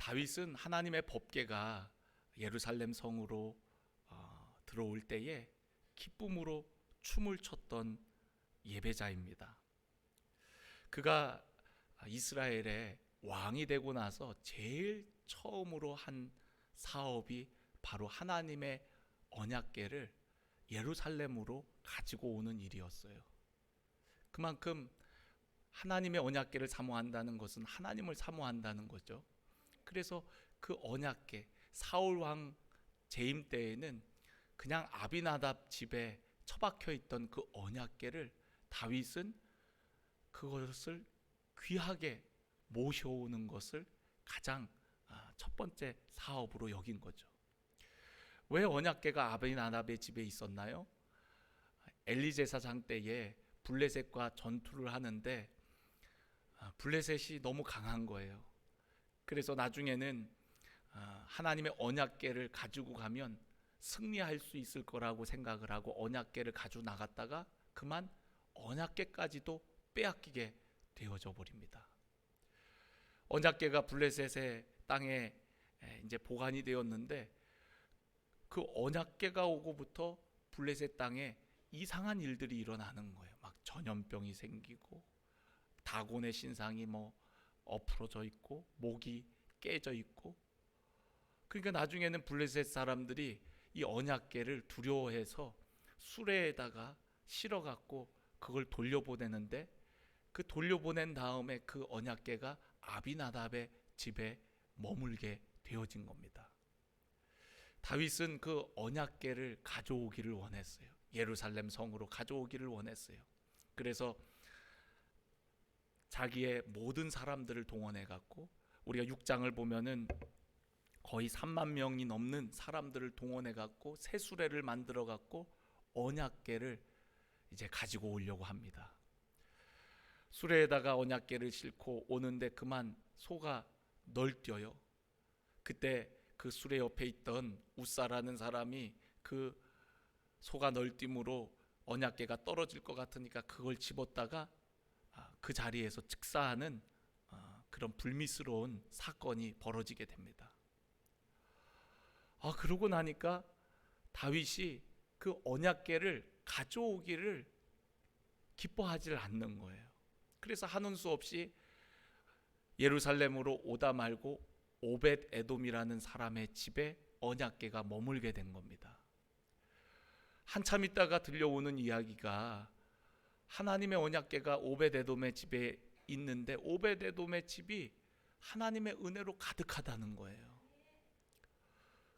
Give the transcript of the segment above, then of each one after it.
다윗은 하나님의 법궤가 예루살렘 성으로 들어올 때에 기쁨으로 춤을 췄던 예배자입니다. 그가 이스라엘의 왕이 되고 나서 제일 처음으로 한 사업이 바로 하나님의 언약궤를 예루살렘으로 가지고 오는 일이었어요. 그만큼 하나님의 언약궤를 사모한다는 것은 하나님을 사모한다는 거죠. 그래서 그 언약궤, 사울 왕 재임 때에는 그냥 아비나답 집에 처박혀 있던 그 언약궤를 다윗은 그것을 귀하게 모셔오는 것을 가장 첫 번째 사업으로 여긴 거죠. 왜 언약궤가 아비나답의 집에 있었나요? 엘리 제사장 때에 블레셋과 전투를 하는데 블레셋이 너무 강한 거예요. 그래서 나중에는 하나님의 언약궤를 가지고 가면 승리할 수 있을 거라고 생각을 하고 언약궤를 가지고 나갔다가 그만 언약궤까지도 빼앗기게 되어져 버립니다. 언약궤가 블레셋의 땅에 이제 보관이 되었는데 그 언약궤가 오고부터 블레셋 땅에 이상한 일들이 일어나는 거예요. 막 전염병이 생기고 다곤의 신상이 엎어져 있고 목이 깨져 있고, 그러니까 나중에는 블레셋 사람들이 이 언약궤를 두려워해서 수레에다가 실어 갖고 그걸 돌려보내는데, 그 돌려보낸 다음에 그 언약궤가 아비나답의 집에 머물게 되어진 겁니다. 다윗은 그 언약궤를 가져오기를 원했어요. 예루살렘 성으로 가져오기를 원했어요. 그래서 자기의 모든 사람들을 동원해 갖고, 우리가 6장을 보면은 거의 3만 명이 넘는 사람들을 동원해 갖고 새 수레를 만들어 갖고 언약궤를 이제 가지고 오려고 합니다. 수레에다가 언약궤를 싣고 오는데 그만 소가 널뛰어요. 그때 그 수레 옆에 있던 우사라는 사람이 그 소가 널뛰므로 언약궤가 떨어질 것 같으니까 그걸 집었다가 그 자리에서 즉사하는 그런 불미스러운 사건이 벌어지게 됩니다. 그러고 나니까 다윗이 그 언약궤를 가져오기를 기뻐하지 않는 거예요. 그래서 하는 수 없이 예루살렘으로 오다 말고 오벳 에돔이라는 사람의 집에 언약궤가 머물게 된 겁니다. 한참 있다가 들려오는 이야기가 하나님의 언약궤가 오벳 에돔의 집에 있는데 오벳 에돔의 집이 하나님의 은혜로 가득하다는 거예요.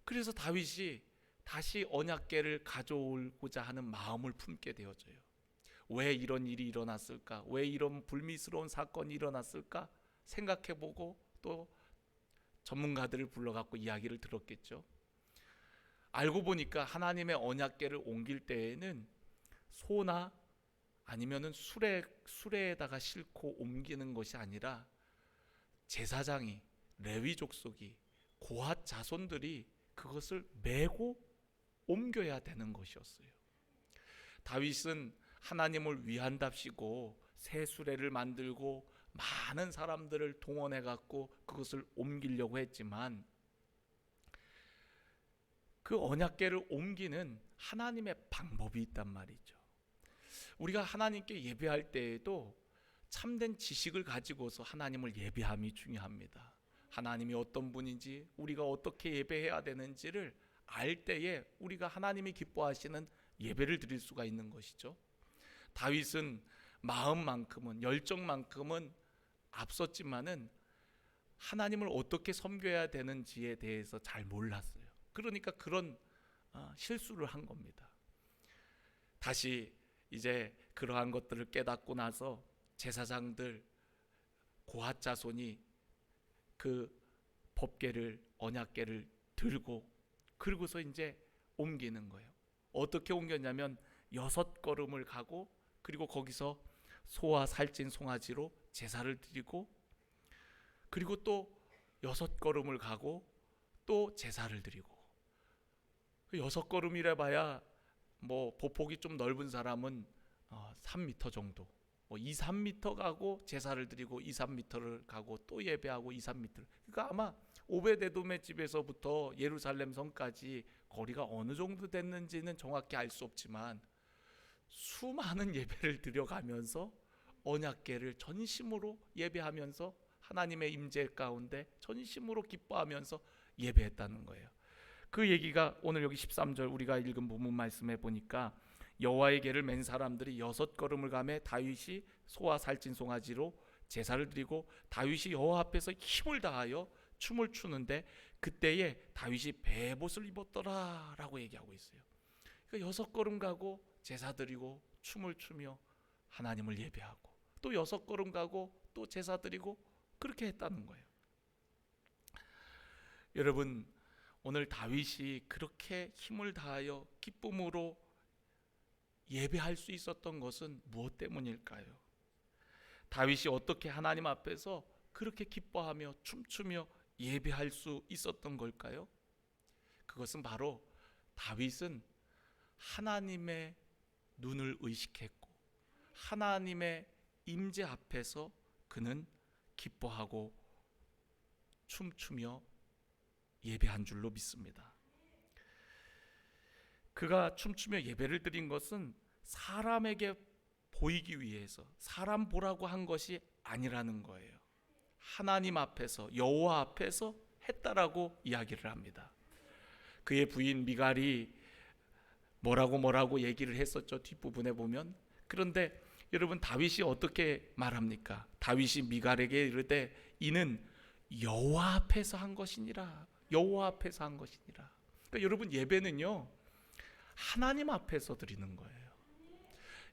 그래서 다윗이 다시 언약궤를 가져오고자 하는 마음을 품게 되어져요. 왜 이런 일이 일어났을까? 왜 이런 불미스러운 사건이 일어났을까? 생각해보고 또 전문가들을 불러갖고 이야기를 들었겠죠. 알고 보니까 하나님의 언약궤를 옮길 때에는 소나 아니면은 수레에다가 싣고 옮기는 것이 아니라 제사장이, 레위 족속이, 고핫 자손들이 그것을 메고 옮겨야 되는 것이었어요. 다윗은 하나님을 위한답시고 새 수레를 만들고 많은 사람들을 동원해 갖고 그것을 옮기려고 했지만 그 언약궤를 옮기는 하나님의 방법이 있단 말이죠. 우리가 하나님께 예배할 때에도 참된 지식을 가지고서 하나님을 예배함이 중요합니다. 하나님이 어떤 분인지, 우리가 어떻게 예배해야 되는지를 알 때에 우리가 하나님이 기뻐하시는 예배를 드릴 수가 있는 것이죠. 다윗은 마음만큼은, 열정만큼은 앞섰지만은 하나님을 어떻게 섬겨야 되는지에 대해서 잘 몰랐어요. 그러니까 그런 실수를 한 겁니다. 다시 이제 그러한 것들을 깨닫고 나서 제사장들, 고핫 자손이 그 법궤를, 언약궤를 들고 그러고서 이제 옮기는 거예요. 어떻게 옮겼냐면 6걸음을 가고, 그리고 거기서 소와 살찐 송아지로 제사를 드리고, 그리고 또 6걸음을 가고 또 제사를 드리고, 6걸음이라 봐야 보폭이 좀 넓은 사람은 3m 정도, 2, 3m 가고 제사를 드리고 2, 3m를 가고 또 예배하고 2, 3m. 그러니까 아마 오베데돔의 집에서부터 예루살렘 성까지 거리가 어느 정도 됐는지는 정확히 알 수 없지만 수많은 예배를 드려가면서 언약궤를 전심으로 예배하면서 하나님의 임재 가운데 전심으로 기뻐하면서 예배했다는 거예요. 그 얘기가 오늘 여기 13절 우리가 읽은 본문 말씀에 보니까 여호와의 궤를 맨 사람들이 6걸음을 가매 다윗이 소와 살찐 송아지로 제사를 드리고 다윗이 여호와 앞에서 힘을 다하여 춤을 추는데 그때에 다윗이 베봇을 입었더라 라고 얘기하고 있어요. 그러니까 6걸음 가고 제사 드리고 춤을 추며 하나님을 예배하고 또 6걸음 가고 또 제사 드리고 그렇게 했다는 거예요. 여러분, 오늘 다윗이 그렇게 힘을 다하여 기쁨으로 예배할 수 있었던 것은 무엇 때문일까요? 다윗이 어떻게 하나님 앞에서 그렇게 기뻐하며 춤추며 예배할 수 있었던 걸까요? 그것은 바로 다윗은 하나님의 눈을 의식했고 하나님의 임재 앞에서 그는 기뻐하고 춤추며 예배한 줄로 믿습니다. 그가 춤추며 예배를 드린 것은 사람에게 보이기 위해서 사람 보라고 한 것이 아니라는 거예요. 하나님 앞에서 여호와 앞에서 했다라고 이야기를 합니다. 그의 부인 미갈이 뭐라고 얘기를 했었죠. 뒷부분에 보면. 그런데 여러분 다윗이 어떻게 말합니까? 다윗이 미갈에게 이르되 이는 여호와 앞에서 한 것이니라. 여호와 앞에서 한 것이니라. 그러니까 여러분 예배는요 하나님 앞에서 드리는 거예요.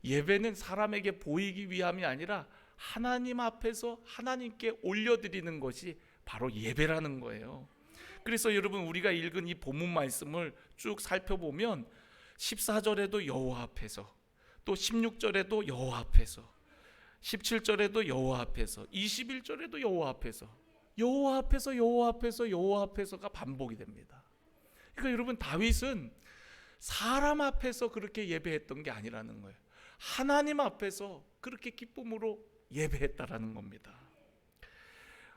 예배는 사람에게 보이기 위함이 아니라 하나님 앞에서 하나님께 올려드리는 것이 바로 예배라는 거예요. 그래서 여러분 우리가 읽은 이 본문 말씀을 쭉 살펴보면 14절에도 여호와 앞에서 또 16절에도 여호와 앞에서 17절에도 여호와 앞에서 21절에도 여호와 앞에서 여호와 앞에서 여호와 앞에서 여호와 앞에서가 반복이 됩니다. 그러니까 여러분 다윗은 사람 앞에서 그렇게 예배했던 게 아니라는 거예요. 하나님 앞에서 그렇게 기쁨으로 예배했다라는 겁니다.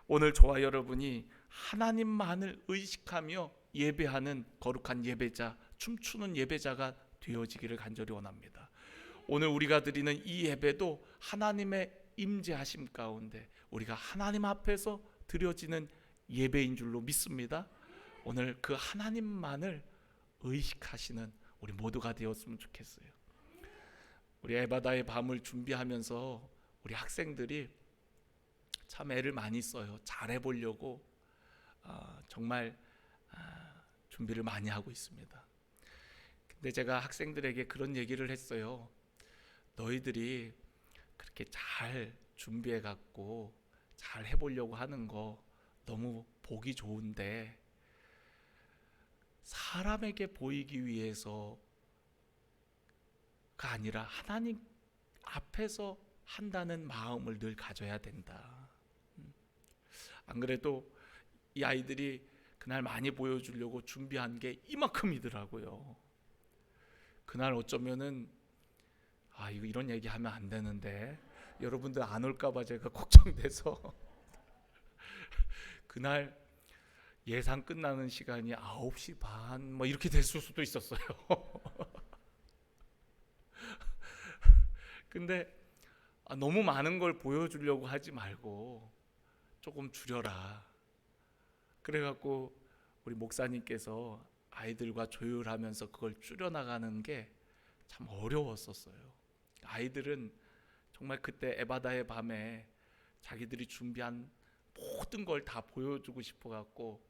오늘 저와 여러분이 하나님만을 의식하며 예배하는 거룩한 예배자, 춤추는 예배자가 되어지기를 간절히 원합니다. 오늘 우리가 드리는 이 예배도 하나님의 임재하심 가운데 우리가 하나님 앞에서 드려지는 예배인 줄로 믿습니다. 오늘 그 하나님만을 의식하시는 우리 모두가 되었으면 좋겠어요. 우리 에바다의 밤을 준비하면서 우리 학생들이 참 애를 많이 써요. 잘해보려고 정말 준비를 많이 하고 있습니다. 근데 제가 학생들에게 그런 얘기를 했어요. 너희들이 그렇게 잘 준비해갖고 잘 해보려고 하는 거 너무 보기 좋은데 사람에게 보이기 위해서가 아니라 하나님 앞에서 한다는 마음을 늘 가져야 된다. 안 그래도 이 아이들이 그날 많이 보여주려고 준비한 게 이만큼이더라고요. 그날 어쩌면은 이거 이런 얘기하면 안 되는데 여러분들 안 올까봐 제가 걱정돼서 그날 예상 끝나는 시간이 9시 반 뭐 이렇게 됐을 수도 있었어요. 근데 너무 많은 걸 보여주려고 하지 말고 조금 줄여라. 그래갖고 우리 목사님께서 아이들과 조율하면서 그걸 줄여나가는 게 참 어려웠었어요. 아이들은 정말 그때 에바다의 밤에 자기들이 준비한 모든 걸 다 보여주고 싶어갖고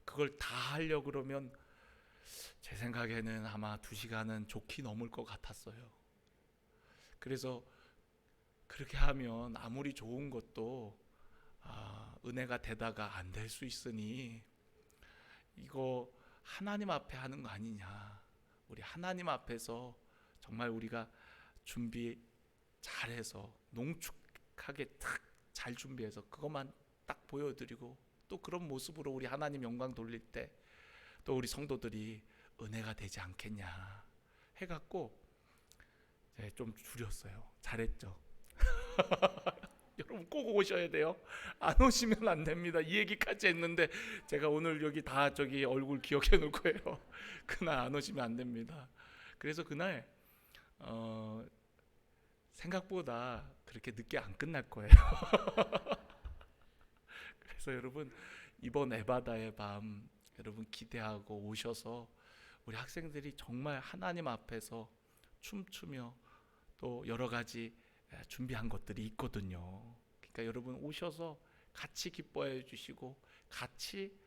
그걸 다 하려고 그러면 제 생각에는 아마 2시간은 좋게 넘을 것 같았어요. 그래서 그렇게 하면 아무리 좋은 것도 은혜가 되다가 안 될 수 있으니 이거 하나님 앞에 하는 거 아니냐. 우리 하나님 앞에서 정말 우리가 준비 잘해서 농축하게 딱 잘 준비해서 그것만 딱 보여드리고 또 그런 모습으로 우리 하나님 영광 돌릴 때 또 우리 성도들이 은혜가 되지 않겠냐 해갖고 좀 줄였어요. 잘했죠. 여러분 꼭 오셔야 돼요. 안 오시면 안 됩니다. 이 얘기까지 했는데 제가 오늘 여기 다 저기 얼굴 기억해 놓을 거예요. 그날 안 오시면 안 됩니다. 그래서 그날 생각보다 그렇게 늦게 안 끝날 거예요. 그래서 여러분 이번 에바다의 밤 여러분 기대하고 오셔서 우리 학생들이 정말 하나님 앞에서 춤추며 또 여러 가지 준비한 것들이 있거든요. 그러니까 여러분 오셔서 같이 기뻐해 주시고 같이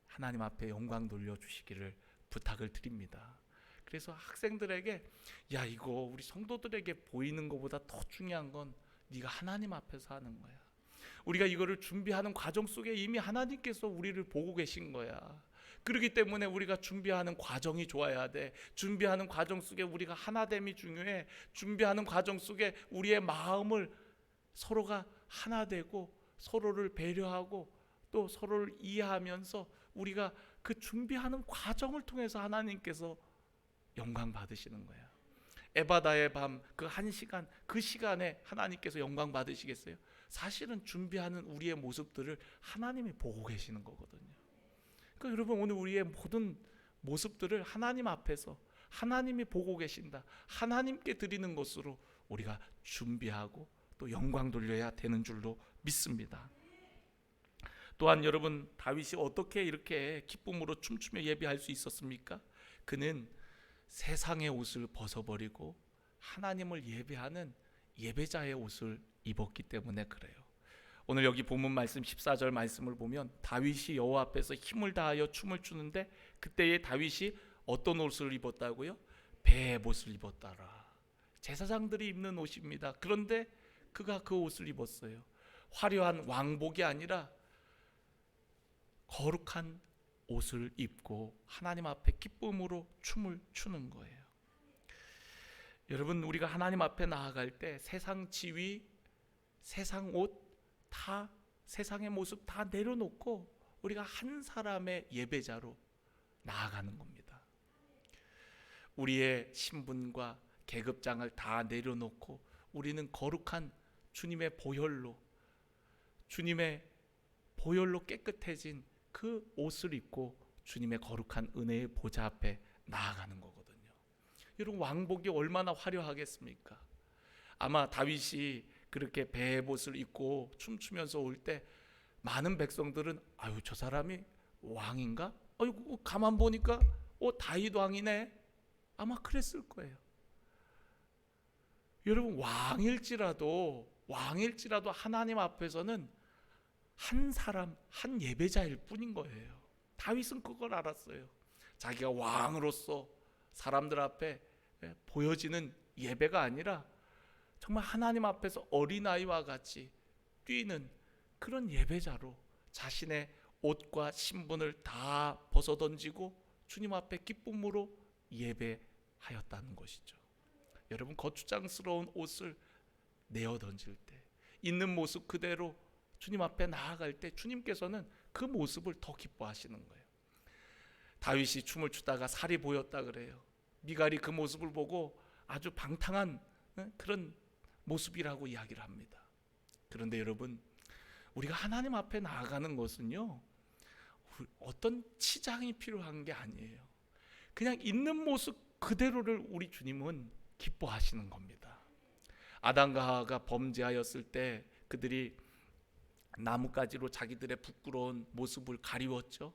하나님 앞에 영광 돌려 주시기를 부탁을 드립니다. 그래서 학생들에게 야 이거 우리 성도들에게 보이는 것보다 더 중요한 건 네가 하나님 앞에서 하는 거야. 우리가 이거를 준비하는 과정 속에 이미 하나님께서 우리를 보고 계신 거야. 그렇기 때문에 우리가 준비하는 과정이 좋아야 돼. 준비하는 과정 속에 우리가 하나됨이 중요해. 준비하는 과정 속에 우리의 마음을 서로가 하나 되고 서로를 배려하고 또 서로를 이해하면서 우리가 그 준비하는 과정을 통해서 하나님께서 영광 받으시는 거야. 에바다의 밤 그 한 시간 그 시간에 하나님께서 영광 받으시겠어요? 사실은 준비하는 우리의 모습들을 하나님이 보고 계시는 거거든요. 그러니까 여러분 오늘 우리의 모든 모습들을 하나님 앞에서 하나님이 보고 계신다. 하나님께 드리는 것으로 우리가 준비하고 또 영광 돌려야 되는 줄로 믿습니다. 또한 여러분 다윗이 어떻게 이렇게 기쁨으로 춤추며 예배할 수 있었습니까? 그는 세상의 옷을 벗어버리고 하나님을 예배하는 예배자의 옷을 입었기 때문에 그래요. 오늘 여기 본문 말씀 14절 말씀을 보면 다윗이 여호와 앞에서 힘을 다하여 춤을 추는데 그때의 다윗이 어떤 옷을 입었다고요? 배의 옷을 입었다라. 제사장들이 입는 옷입니다. 그런데 그가 그 옷을 입었어요. 화려한 왕복이 아니라 거룩한 옷을 입고 하나님 앞에 기쁨으로 춤을 추는 거예요. 여러분 우리가 하나님 앞에 나아갈 때 세상 지위, 세상 옷 다 세상의 모습 다 내려놓고 우리가 한 사람의 예배자로 나아가는 겁니다. 우리의 신분과 계급장을 다 내려놓고 우리는 거룩한 주님의 보혈로 깨끗해진 그 옷을 입고 주님의 거룩한 은혜의 보좌 앞에 나아가는 거거든요. 여러분 왕복이 얼마나 화려하겠습니까? 아마 다윗이 그렇게 배의 옷을 입고 춤추면서 올 때 많은 백성들은 아유 저 사람이 왕인가? 아이고 가만 보니까 다윗 왕이네. 아마 그랬을 거예요. 여러분 왕일지라도 하나님 앞에서는 한 사람 한 예배자일 뿐인 거예요. 다윗은 그걸 알았어요. 자기가 왕으로서 사람들 앞에 보여지는 예배가 아니라 정말 하나님 앞에서 어린아이와 같이 뛰는 그런 예배자로 자신의 옷과 신분을 다 벗어던지고 주님 앞에 기쁨으로 예배하였다는 것이죠. 여러분 거추장스러운 옷을 내어던질 때 있는 모습 그대로 주님 앞에 나아갈 때 주님께서는 그 모습을 더 기뻐하시는 거예요. 다윗이 춤을 추다가 살이 보였다 그래요. 미갈이 그 모습을 보고 아주 방탕한 그런 모습이라고 이야기를 합니다. 그런데 여러분 우리가 하나님 앞에 나아가는 것은요 어떤 치장이 필요한 게 아니에요. 그냥 있는 모습 그대로를 우리 주님은 기뻐하시는 겁니다. 아담과 하와가 범죄하였을 때 그들이 나뭇가지로 자기들의 부끄러운 모습을 가리웠죠.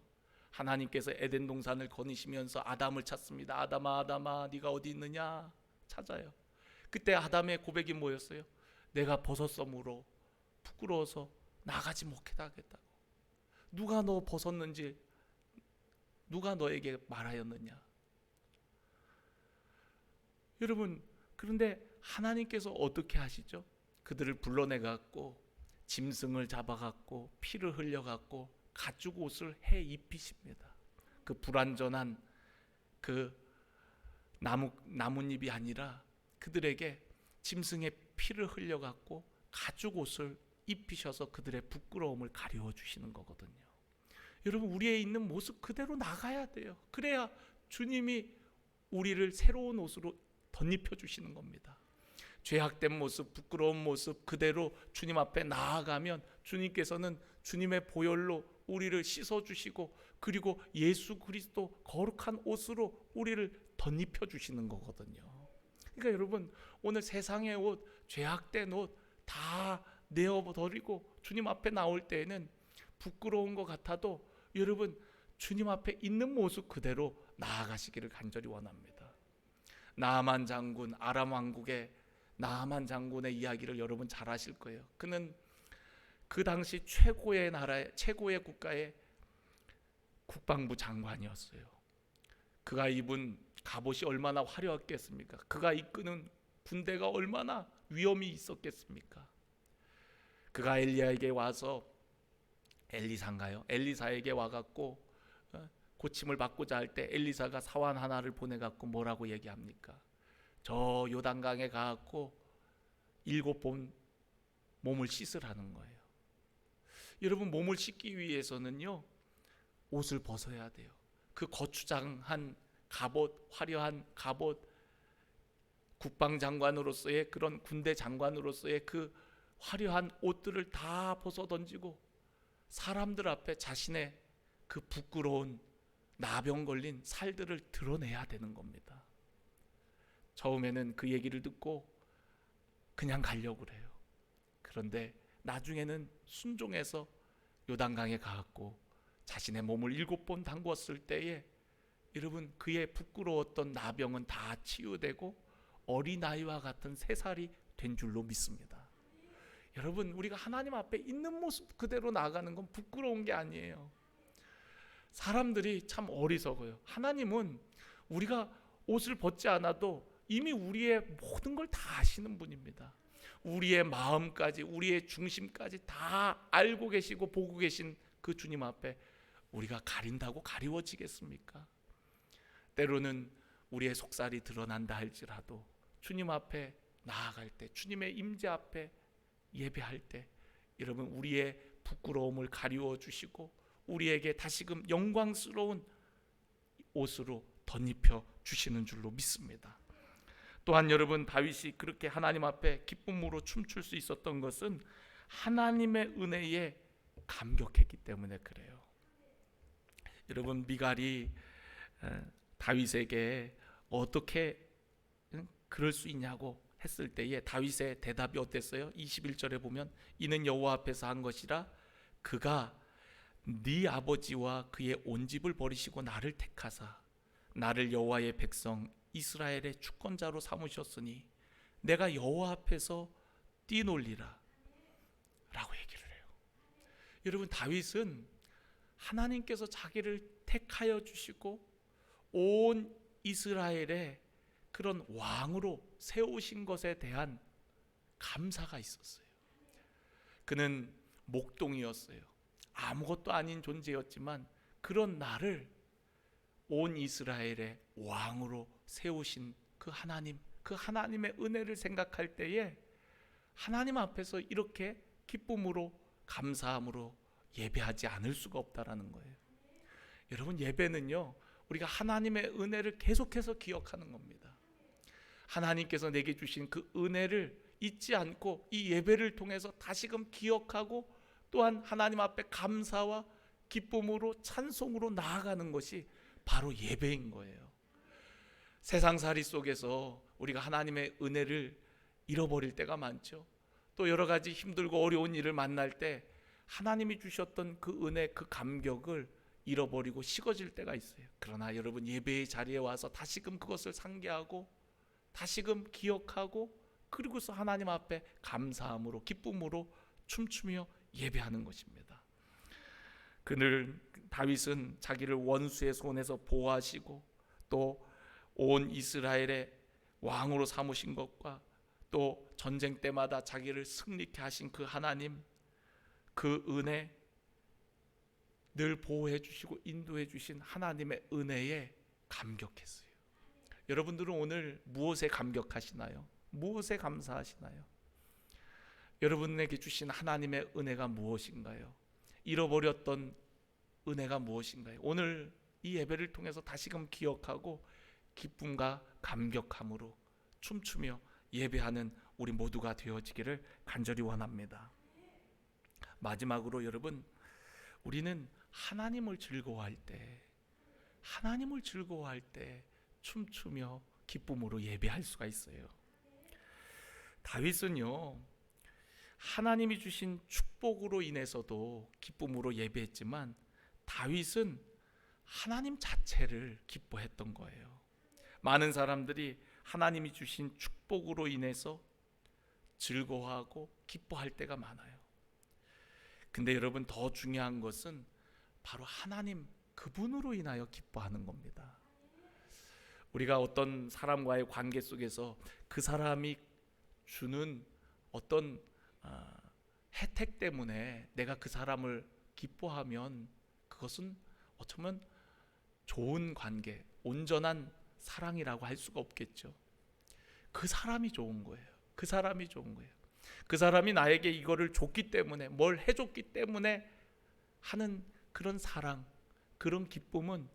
하나님께서 에덴 동산을 거니시면서 아담을 찾습니다. 아담아 아담아 네가 어디 있느냐 찾아요. 그때 아담의 고백이 뭐였어요? 내가 벗었으므로 부끄러워서 나가지 못하겠다고. 누가 너 벗었는지 누가 너에게 말하였느냐. 여러분 그런데 하나님께서 어떻게 하시죠? 그들을 불러내갖고 짐승을 잡아갖고 피를 흘려갖고 가죽 옷을 해 입히십니다. 그 불완전한 그 나뭇잎이 아니라 그들에게 짐승의 피를 흘려갖고 가죽 옷을 입히셔서 그들의 부끄러움을 가려워 주시는 거거든요. 여러분 우리의 있는 모습 그대로 나가야 돼요. 그래야 주님이 우리를 새로운 옷으로 덧입혀 주시는 겁니다. 죄악된 모습, 부끄러운 모습 그대로 주님 앞에 나아가면 주님께서는 주님의 보혈로 우리를 씻어주시고 그리고 예수 그리스도 거룩한 옷으로 우리를 덧입혀 주시는 거거든요. 그러니까 여러분, 오늘 세상의 옷, 죄악된 옷 다 내어버리고 주님 앞에 나올 때에는 부끄러운 것 같아도 여러분, 주님 앞에 있는 모습 그대로 나아가시기를 간절히 원합니다. 나아만 장군, 아람 왕국의 나아만 장군의 이야기를 여러분 잘 아실 거예요. 그는 그 당시 최고의 나라의, 최고의 국가의 국방부 장관이었어요. 그가 입은 갑옷이 얼마나 화려했겠습니까? 그가 이끄는 군대가 얼마나 위험이 있었겠습니까? 그가 엘리야에게 와서, 엘리사인가요? 엘리사에게 와갖고 고침을 받고자 할 때 엘리사가 사환 하나를 보내갖고 뭐라고 얘기합니까? 저 요단강에 가갖고 7번 몸을 씻으라는 거예요. 여러분, 몸을 씻기 위해서는요, 옷을 벗어야 돼요. 그 거추장한 갑옷, 화려한 갑옷, 국방장관으로서의 그런 군대 장관으로서의 그 화려한 옷들을 다 벗어던지고 사람들 앞에 자신의 그 부끄러운 나병 걸린 살들을 드러내야 되는 겁니다. 처음에는 그 얘기를 듣고 그냥 가려고 그래요. 그런데 나중에는 순종해서 요단강에 가갖고 자신의 몸을 7번 담궜을 때에 여러분, 그의 부끄러웠던 나병은 다 치유되고 어린아이와 같은 새살이 된 줄로 믿습니다. 여러분, 우리가 하나님 앞에 있는 모습 그대로 나아가는 건 부끄러운 게 아니에요. 사람들이 참 어리석어요. 하나님은 우리가 옷을 벗지 않아도 이미 우리의 모든 걸 다 아시는 분입니다. 우리의 마음까지, 우리의 중심까지 다 알고 계시고 보고 계신 그 주님 앞에 우리가 가린다고 가리워지겠습니까? 때로는 우리의 속살이 드러난다 할지라도 주님 앞에 나아갈 때, 주님의 임재 앞에 예배할 때 여러분, 우리의 부끄러움을 가리워 주시고 우리에게 다시금 영광스러운 옷으로 덧입혀 주시는 줄로 믿습니다. 또한 여러분, 다윗이 그렇게 하나님 앞에 기쁨으로 춤출 수 있었던 것은 하나님의 은혜에 감격했기 때문에 그래요. 여러분, 미갈이 다윗에게 어떻게 그럴 수 있냐고 했을 때에 다윗의 대답이 어땠어요? 21절에 보면 이는 여호와 앞에서 한 것이라 그가 네 아버지와 그의 온 집을 버리시고 나를 택하사 나를 여호와의 백성 이스라엘의 주권자로 삼으셨으니 내가 여호와 앞에서 뛰놀리라 라고 얘기를 해요. 여러분, 다윗은 하나님께서 자기를 택하여 주시고 온 이스라엘의 그런 왕으로 세우신 것에 대한 감사가 있었어요. 그는 목동이었어요. 아무것도 아닌 존재였지만 그런 나를 온 이스라엘의 왕으로 세우신 그 하나님, 그 하나님의 은혜를 생각할 때에 하나님 앞에서 이렇게 기쁨으로 감사함으로 예배하지 않을 수가 없다라는 거예요. 여러분, 예배는요, 우리가 하나님의 은혜를 계속해서 기억하는 겁니다. 하나님께서 내게 주신 그 은혜를 잊지 않고 이 예배를 통해서 다시금 기억하고 또한 하나님 앞에 감사와 기쁨으로 찬송으로 나아가는 것이 바로 예배인 거예요. 세상살이 속에서 우리가 하나님의 은혜를 잃어버릴 때가 많죠. 또 여러 가지 힘들고 어려운 일을 만날 때 하나님이 주셨던 그 은혜, 그 감격을 잃어버리고 식어질 때가 있어요. 그러나 여러분, 예배의 자리에 와서 다시금 그것을 상기하고 다시금 기억하고 그리고서 하나님 앞에 감사함으로 기쁨으로 춤추며 예배하는 것입니다. 그늘 다윗은 자기를 원수의 손에서 보호하시고 또 온 이스라엘의 왕으로 삼으신 것과 또 전쟁 때마다 자기를 승리케 하신 그 하나님, 그 은혜, 늘 보호해 주시고 인도해 주신 하나님의 은혜에 감격했어요. 여러분들은 오늘 무엇에 감격하시나요? 무엇에 감사하시나요? 여러분에게 주신 하나님의 은혜가 무엇인가요? 잃어버렸던 은혜가 무엇인가요? 오늘 이 예배를 통해서 다시금 기억하고 기쁨과 감격함으로 춤추며 예배하는 우리 모두가 되어지기를 간절히 원합니다. 마지막으로 여러분, 우리는 하나님을 즐거워할 때 춤추며 기쁨으로 예배할 수가 있어요. 다윗은요, 하나님이 주신 축복으로 인해서도 기쁨으로 예배했지만 다윗은 하나님 자체를 기뻐했던 거예요. 많은 사람들이 하나님이 주신 축복으로 인해서 즐거워하고 기뻐할 때가 많아요. 근데 여러분, 더 중요한 것은 바로 하나님 그분으로 인하여 기뻐하는 겁니다. 우리가 어떤 사람과의 관계 속에서 그 사람이 주는 어떤 혜택 때문에 내가 그 사람을 기뻐하면 그것은 어쩌면 좋은 관계, 온전한 사랑이라고 할 수가 없겠죠. 그 사람이 좋은 거예요. 그 사람이 나에게 이거를 줬기 때문에, 뭘 해줬기 때문에 하는 그런 사랑, 그런 기쁨은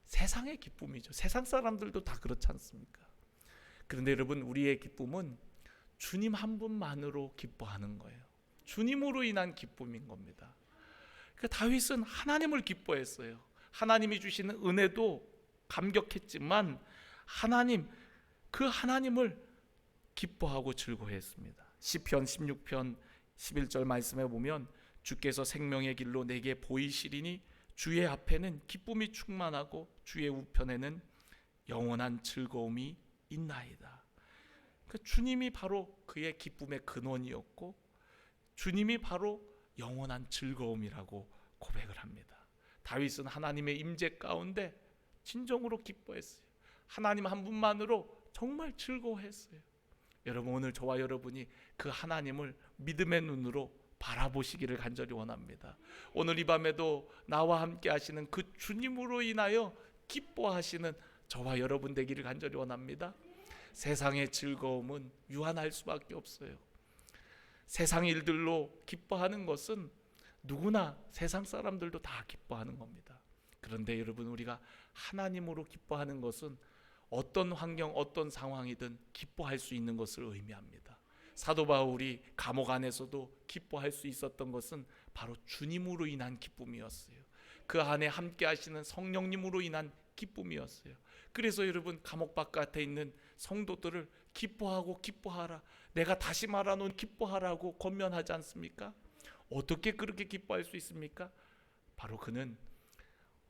세상의 기쁨이죠. 세상 사람들도 다 그렇지 않습니까? 그런데 여러분, 우리의 기쁨은 주님 한 분만으로 기뻐하는 거예요. 주님으로 인한 기쁨인 겁니다. 그러니까 다윗은 하나님을 기뻐했어요. 하나님이 주시는 은혜도 감격했지만 그 하나님을 기뻐하고 즐거워했습니다. 시편 16편 11절 말씀에 보면 주께서 생명의 길로 내게 보이시리니 주의 앞에는 기쁨이 충만하고 주의 우편에는 영원한 즐거움이 있나이다. 그러니까 주님이 바로 그의 기쁨의 근원이었고 주님이 바로 영원한 즐거움이라고 고백을 합니다. 다윗은 하나님의 임재 가운데 진정으로 기뻐했어요. 하나님 한 분만으로 정말 즐거워했어요. 여러분, 오늘 저와 여러분이 그 하나님을 믿음의 눈으로 바라보시기를 간절히 원합니다. 오늘 이 밤에도 나와 함께 하시는 그 주님으로 인하여 기뻐하시는 저와 여러분 되기를 간절히 원합니다. 세상의 즐거움은 유한할 수밖에 없어요. 세상 일들로 기뻐하는 것은 누구나 세상 사람들도 다 기뻐하는 겁니다. 그런데 여러분, 우리가 하나님으로 기뻐하는 것은 어떤 환경, 어떤 상황이든 기뻐할 수 있는 것을 의미합니다. 사도 바울이 감옥 안에서도 기뻐할 수 있었던 것은 바로 주님으로 인한 기쁨이었어요. 그 안에 함께 하시는 성령님으로 인한 기쁨이었어요. 그래서 여러분, 감옥 바깥에 있는 성도들을 기뻐하라, 내가 다시 말하노니 기뻐하라고 권면하지 않습니까? 어떻게 그렇게 기뻐할 수 있습니까? 바로 그는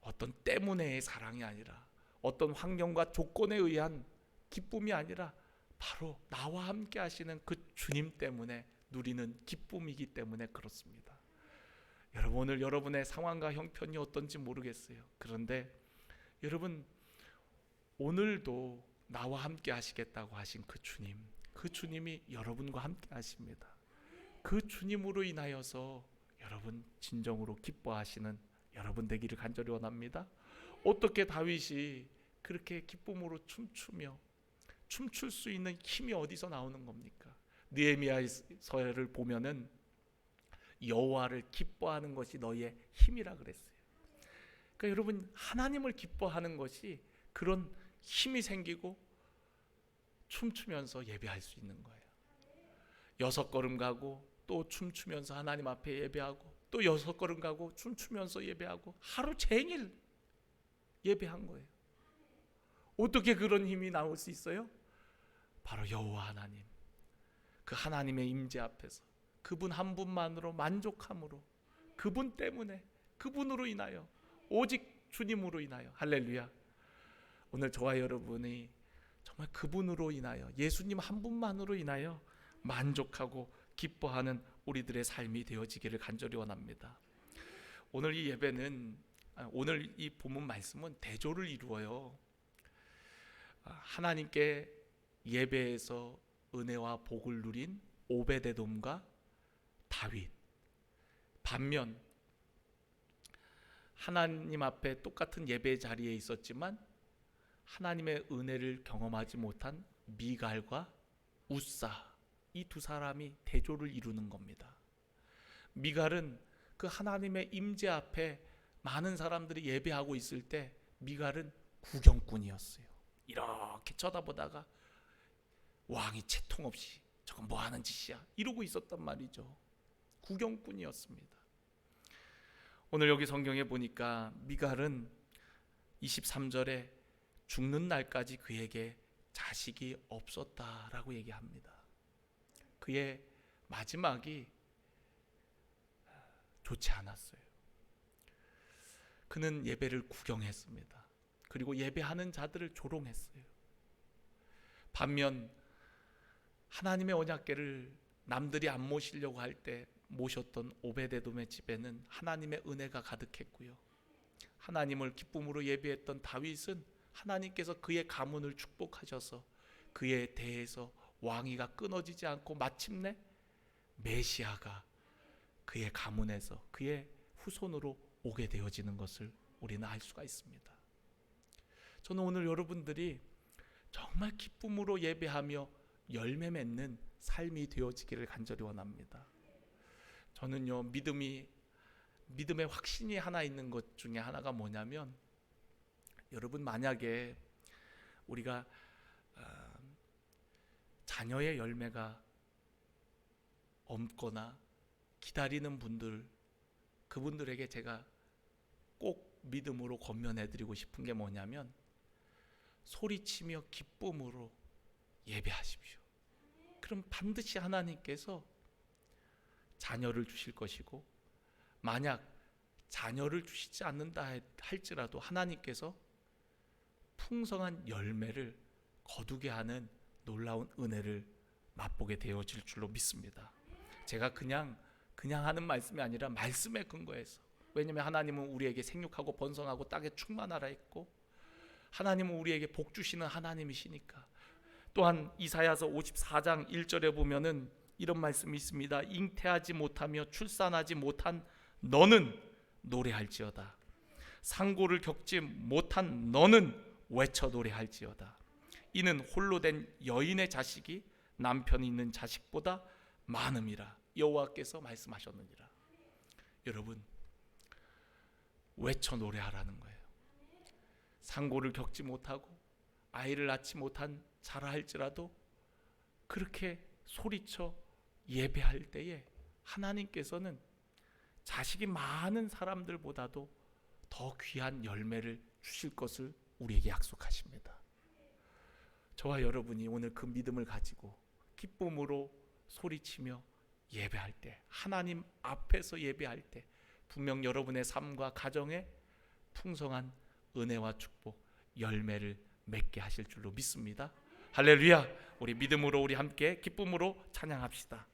어떤 때문에의 사랑이 아니라, 어떤 환경과 조건에 의한 기쁨이 아니라 바로 나와 함께 하시는 그 주님 때문에 누리는 기쁨이기 때문에 그렇습니다. 여러분, 오늘 여러분의 상황과 형편이 어떤지 모르겠어요. 그런데 여러분, 오늘도 나와 함께 하시겠다고 하신 그 주님이 여러분과 함께 하십니다. 그 주님으로 인하여서 여러분 진정으로 기뻐하시는 여러분 되기를 간절히 원합니다. 어떻게 다윗이 그렇게 기쁨으로 춤출 수 있는 힘이 어디서 나오는 겁니까? 느헤미야서를 보면은 여호와를 기뻐하는 것이 너희의 힘이라 그랬어요. 그러니까 여러분, 하나님을 기뻐하는 것이 그런 힘이 생기고 춤추면서 예배할 수 있는 거예요. 6걸음 가고 또 춤추면서 하나님 앞에 예배하고 또 6걸음 가고 춤추면서 예배하고 하루 종일 예배한 거예요. 어떻게 그런 힘이 나올 수 있어요? 바로 여호와 하나님, 그 하나님의 임재 앞에서 그분 한 분만으로 만족함으로, 그분 때문에, 그분으로 인하여, 오직 주님으로 인하여, 할렐루야. 오늘 저와 여러분이 정말 그분으로 인하여, 예수님 한 분만으로 인하여 만족하고 기뻐하는 우리들의 삶이 되어지기를 간절히 원합니다. 오늘 이 예배는, 오늘 이 본문 말씀은 대조를 이루어요. 하나님께 예배에서 은혜와 복을 누린 오베데돔과 다윗, 반면 하나님 앞에 똑같은 예배 자리에 있었지만 하나님의 은혜를 경험하지 못한 미갈과 우사, 이 두 사람이 대조를 이루는 겁니다. 미갈은 그 하나님의 임재 앞에 많은 사람들이 예배하고 있을 때 미갈은 구경꾼이었어요. 이렇게 쳐다보다가 왕이 채통 없이 저건 뭐 하는 짓이야, 이러고 있었단 말이죠. 구경꾼이었습니다. 오늘 여기 성경에 보니까 미갈은 23절에 죽는 날까지 그에게 자식이 없었다라고 얘기합니다. 그의 마지막이 좋지 않았어요. 그는 예배를 구경했습니다. 그리고 예배하는 자들을 조롱했어요. 반면 하나님의 언약궤를 남들이 안 모시려고 할 때 모셨던 오베데돔의 집에는 하나님의 은혜가 가득했고요. 하나님을 기쁨으로 예배했던 다윗은 하나님께서 그의 가문을 축복하셔서 그에 대해서 왕위가 끊어지지 않고 마침내 메시아가 그의 가문에서 그의 후손으로 오게 되어지는 것을 우리는 알 수가 있습니다. 저는 오늘 여러분들이 정말 기쁨으로 예배하며 열매 맺는 삶이 되어지기를 간절히 원합니다. 저는요, 믿음의 확신이 하나 있는 것 중에 하나가 뭐냐면, 여러분 만약에 우리가 자녀의 열매가 없거나 기다리는 분들, 그분들에게 제가 꼭 믿음으로 권면해드리고 싶은 게 뭐냐면, 소리치며 기쁨으로 예배하십시오. 그럼 반드시 하나님께서 자녀를 주실 것이고, 만약 자녀를 주시지 않는다 할지라도 하나님께서 풍성한 열매를 거두게 하는 놀라운 은혜를 맛보게 되어질 줄로 믿습니다. 제가 그냥 하는 말씀이 아니라 말씀에 근거해서, 왜냐하면 하나님은 우리에게 생육하고 번성하고 땅에 충만하라 했고, 하나님은 우리에게 복 주시는 하나님이시니까. 또한 이사야서 54장 1절에 보면은 이런 말씀이 있습니다. 잉태하지 못하며 출산하지 못한 너는 노래할지어다. 상고를 겪지 못한 너는 외쳐 노래할지어다. 이는 홀로 된 여인의 자식이 남편이 있는 자식보다 많음이라 여호와께서 말씀하셨느니라. 여러분, 외쳐 노래하라는 거예요. 상고를 겪지 못하고 아이를 낳지 못한 자라 할지라도 그렇게 소리쳐 예배할 때에 하나님께서는 자식이 많은 사람들보다도 더 귀한 열매를 주실 것을 우리에게 약속하십니다. 저와 여러분이 오늘 그 믿음을 가지고 기쁨으로 소리치며 예배할 때, 하나님 앞에서 예배할 때 분명 여러분의 삶과 가정에 풍성한 은혜와 축복, 열매를 맺게 하실 줄로 믿습니다. 할렐루야. 우리 믿음으로 우리 함께 기쁨으로 찬양합시다.